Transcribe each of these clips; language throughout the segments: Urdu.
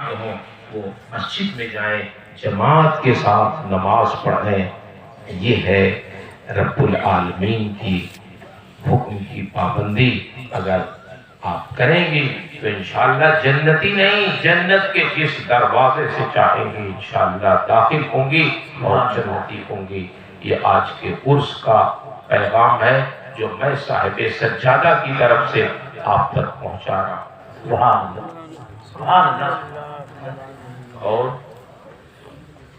ہوں وہ مسجد میں جائیں، جماعت کے ساتھ نماز پڑھیں۔ یہ ہے رب العالمین کی حکم کی پابندی۔ اگر آپ کریں گی تو انشاءاللہ جنتی نہیں، جنت کے جس دروازے سے چاہیں گی انشاءاللہ داخل ہوں گی اور جنتی ہوں گی۔ یہ آج کے عرس کا پیغام ہے جو میں صاحب سجادہ کی طرف سے آپ تک پہنچا رہا ہوں۔ سبحان اللہ، سبحان اللہ۔ اور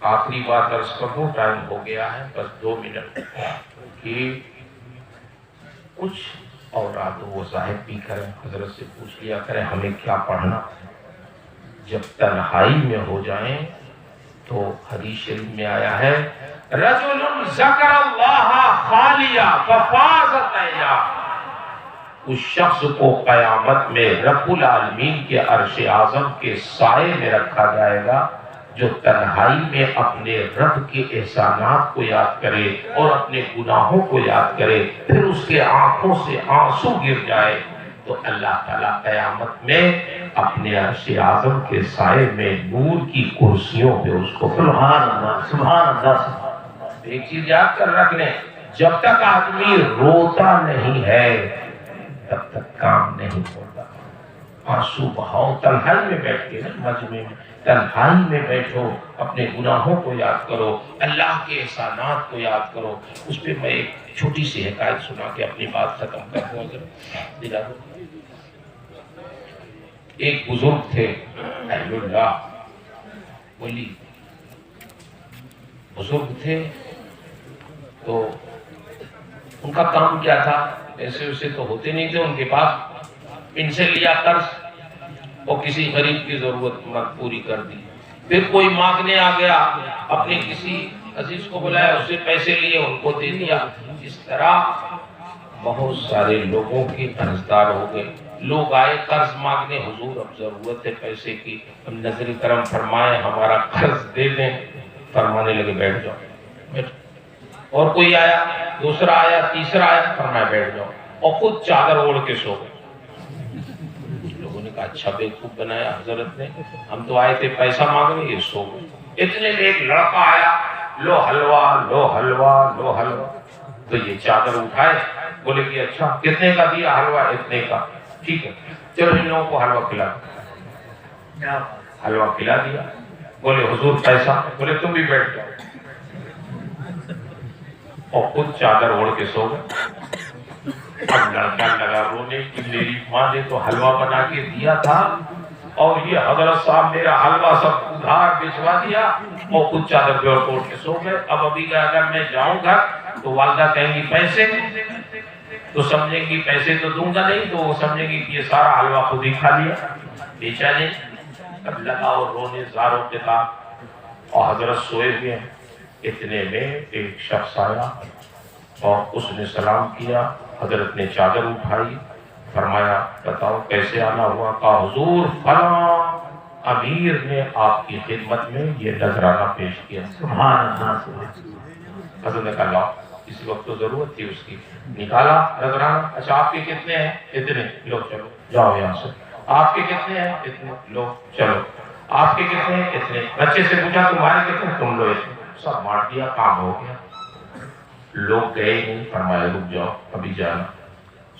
آخری بات عرض کروں، ٹائم ہو گیا ہے، بس 2 منٹ، کہ کچھ اوراد و وظائف بھی کریں، حضرت سے پوچھ لیا کریں ہمیں کیا پڑھنا۔ جب تنہائی میں ہو جائیں تو حدیث شریف میں آیا ہے رجل ذکر اللہ خالیا ففاضت عینا، اس شخص کو قیامت میں رب العالمین کے عرش اعظم کے سائے میں رکھا جائے گا جو تنہائی میں اپنے رب کے احسانات کو یاد کرے اور اپنے گناہوں کو یاد کرے، پھر اس کے آنکھوں سے آنسو گر جائے تو اللہ تعالیٰ قیامت میں اپنے عرش اعظم کے سائے میں نور کی کرسیوں پہ اس کو سبحان اللہ، سبحان اللہ۔ ایک چیز یاد کر رکھ لیں، جب تک آدمی روتا نہیں ہے تب تک کام نہیں ہوتا۔ آنسو بہاؤ، تنہائی میں بیٹھ کے، مجمع میں تنہائی میں بیٹھو، اپنے گناہوں کو یاد کرو، اللہ کے احسانات کو یاد کرو۔ اس پہ میں ایک چھوٹی سی حکایت سنا کے اپنی بات ختم کر دوں، اگر دلا دو۔ ایک بزرگ تھے اہل اللہ، ولی بزرگ تھے، تو ان کا کام کیا تھا، ایسے ویسے تو ہوتے نہیں تھے ان کے پاس، ان سے لیا قرض اور کسی غریب کی ضرورت پوری کر دی، پھر کوئی مانگنے آ گیا، اپنے کسی عزیز کو بلایا، اس سے پیسے لیے ان کو دے دیا۔ اس طرح بہت سارے لوگوں کے قرضدار ہو گئے۔ لوگ آئے قرض مانگنے، حضور اب ضرورت ہے پیسے کی، ہم نظر کرم فرمائیں ہمارا قرض دے دیں۔ فرمانے لگے بیٹھ جاؤ، بیٹھ۔ اور کوئی آیا، دوسرا آیا، تیسرا آیا، فرمایا بیٹھ جاؤ، اور خود چادر اوڑھ کے سو گئے۔ لوگوں نے کہا اچھا بیوقوف بنایا حضرت نے، ہم تو آئے تھے پیسہ مانگنے، یہ سو گئے۔ اتنے میں ایک لڑکا آیا، لو حلوہ لو حلوہ لو حلوہ، تو یہ چادر اٹھائے، بولے کہ اچھا کتنے کا دیا حلوہ؟ اتنے کا، ٹھیک ہے چلو ان لوگوں کو حلوہ کھلا دیا۔ حلوہ کھلا دیا، بولے حضور پیسہ؟ بولے تم بھی بیٹھ جاؤ، اور خود چادر اوڑھ کے سو گئے۔ اب لڑکا لگا رونے کہ میری ماں نے تو حلوہ بنا کے دیا تھا اور یہ حضرت صاحب میرا حلوہ سب ادھار بھجوا دیا، اور خود چادر پہ اوڑھ کے سو گئے۔ اب ابھی کا اگر میں جاؤں گا تو والدہ کہیں گی پیسے، تو سمجھیں گی پیسے تو دوں گا نہیں، تو وہ سمجھیں گی کہ یہ سارا حلوہ خود ہی کھا لیا، بیچا نہیں۔ اب لگا اور رونے زاروں کے ساتھ، اور حضرت سوئے ہوئے ہیں۔ اتنے میں ایک شخص آیا اور اس نے سلام کیا، حضرت نے چادر اٹھائی، فرمایا بتاؤ کیسے آنا ہوا؟ کہا حضور فلاں امیر نے آپ کی خدمت میں یہ نذرانہ پیش کیا۔ سبحان اللہ۔ حضرت نے کہا لاؤ، اسی وقت تو ضرورت تھی اس کی، نکالا نذرانہ۔ اچھا آپ کے کتنے ہیں؟ اتنے، لو چلو جاؤ یہاں سے۔ آپ کے کتنے ہیں؟ اتنے، لو چلو۔ آپ کے کتنے ہیں؟ اتنے۔ بچے سے پوچھا تمہارے کتنے؟ تم لو اتنے۔ سب بانٹ دیا، کام ہو گیا۔ لوگ گئے نہیں، فرمایا رک جاؤ ابھی جانا۔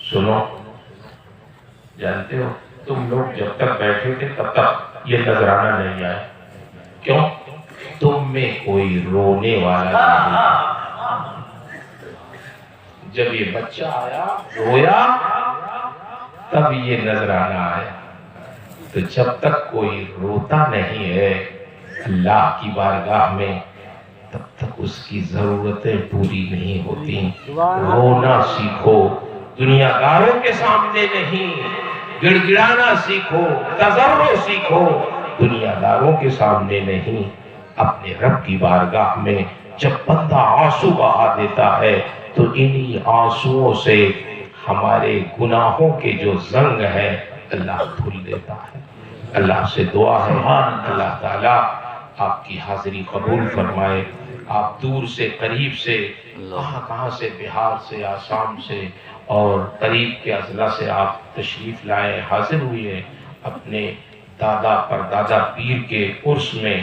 سنو، جانتے ہو تم لوگ جب تک بیٹھے تھے تب تک یہ نذرانہ نہیں آیا، کیوں؟ تم میں کوئی رونے والا نہیں۔ جب یہ بچہ آیا رویا تب یہ نذرانہ آیا۔ تو جب تک کوئی روتا نہیں ہے اللہ کی بارگاہ میں تب تک اس کی ضرورتیں پوری نہیں ہوتی۔ رونا سیکھو، دنیا داروں کے سامنے نہیں، گڑ گڑانا سیکھو، تضرع سیکھو، دنیا داروں کے سامنے نہیں، اپنے رب کی بارگاہ میں۔ جب بندہ آنسو بہا دیتا ہے تو انہی آنسوؤں سے ہمارے گناہوں کے جو زنگ ہے اللہ دھل دیتا ہے۔ اللہ سے دعا ہے اللہ تعالیٰ آپ کی حاضری قبول فرمائے۔ آپ دور سے قریب سے، کہاں سے، بہار سے، آسام سے اور قریب کے اضلاع سے آپ تشریف لائے، حاضر ہوئے، اپنے دادا پر دادا پیر کے عرس میں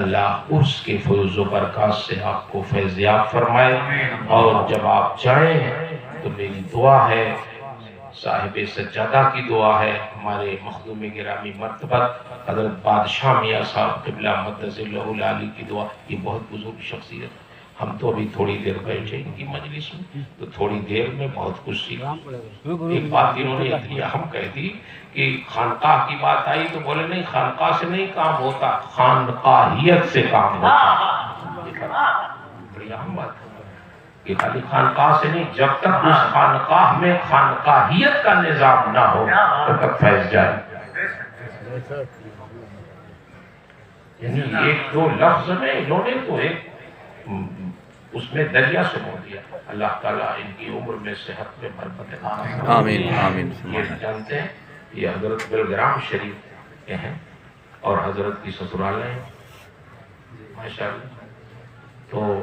اللہ عرس کے فیض و برکات سے آپ کو فیضیاب فرمائے. اور جب آپ جائیں تو میری دعا ہے، صاحب سجادہ کی دعا ہے، ہمارے مخدوم گرامی مرتبت حضرت بادشاہ میاں صاحب قبلہ مقدس اللہ العالی کی دعا. یہ بہت بزرگ شخصیت، ہم تو ابھی تھوڑی دیر بیٹھے ان کی مجلس میں تو تھوڑی دیر میں بہت کچھ سیکھا. ایک بات انہوں نے اتنی اہم کہہ دی کہ خانقاہ کی بات آئی تو بولے نہیں، خانقاہ سے نہیں کام ہوتا، خانقاہیت سے کام ہوتا. بڑی اہم بات ہے کہ خالی خانقاہ سے نہیں، جب تک اس خانقاہ میں خانقاہیت کا نظام نہ ہو تب تک فیض جائے. یعنی ایک دو لفظ میں انہوں نے تو ایک اس میں دریا سمو دیا. اللہ تعالیٰ ان کی عمر میں صحت میں برکت عطا فرمائے. آمین آمین. یہ جانتے ہیں یہ حضرت بلگرام شریف کے ہیں اور حضرت کی سسرالیں ہیں ماشاءاللہ. تو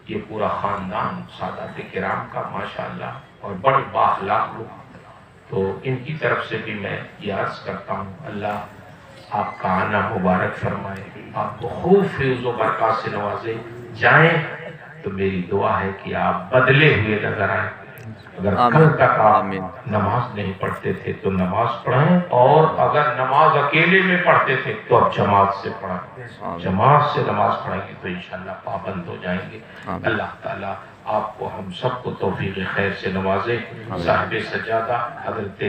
یہ پورا خاندان سادات کرام کا ماشاءاللہ اور بڑے بااخلاق لوگ. تو ان کی طرف سے بھی میں یہ عرض کرتا ہوں اللہ آپ کا آنا مبارک فرمائے، آپ کو خوب فیض و برکات سے نوازے. جائیں تو میری دعا ہے کہ آپ بدلے ہوئے نظر آئیں. اگر کل تک آپ نماز نہیں پڑھتے تھے تو نماز پڑھیں، اور اگر نماز اکیلے میں پڑھتے تھے تو اب جماعت سے پڑھیں. جماعت سے نماز پڑھیں گے تو انشاءاللہ پابند ہو جائیں گے. اللہ تعالیٰ آپ کو ہم سب کو توفیق خیر سے نوازے. صاحب سجادہ حضرت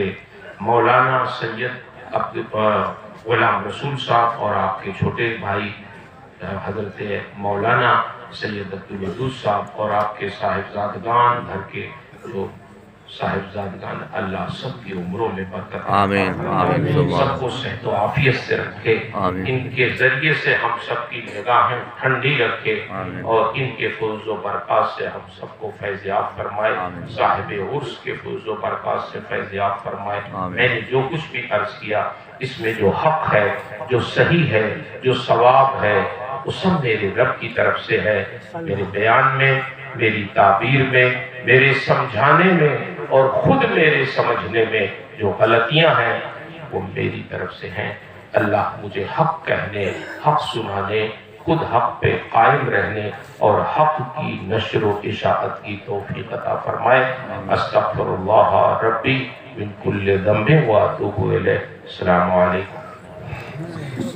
مولانا سید غلام رسول صاحب اور آپ کے چھوٹے بھائی حضرت مولانا سید عبدالودود صاحب اور آپ کے صاحبزادگان گھر کے جو صاحبزادگان، اللہ سب کی عمروں میں برکت آمین آمین. سب کو صحت و عافیت سے رکھے. ان کے ذریعے سے ہم سب کی نگاہیں ٹھنڈی رکھے اور ان کے فیض و برکات سے ہم سب کو فیضیاب فرمائے. صاحب عرس کے فیض و برکات سے فیضیاب فرمائے. میں نے جو کچھ بھی عرض کیا اس میں جو حق ہے، جو صحیح ہے، جو ثواب ہے، وہ سب میرے رب کی طرف سے ہے. میرے بیان میں، میری تعبیر میں، میرے سمجھانے میں اور خود میرے سمجھنے میں جو غلطیاں ہیں وہ میری طرف سے ہیں. اللہ مجھے حق کہنے، حق سنانے، خود حق پہ قائم رہنے اور حق کی نشر و اشاعت کی توفیق عطا فرمائے. استغفر اللہ ربی من کل ذنب و اتوب الیہ. السلام علیکم.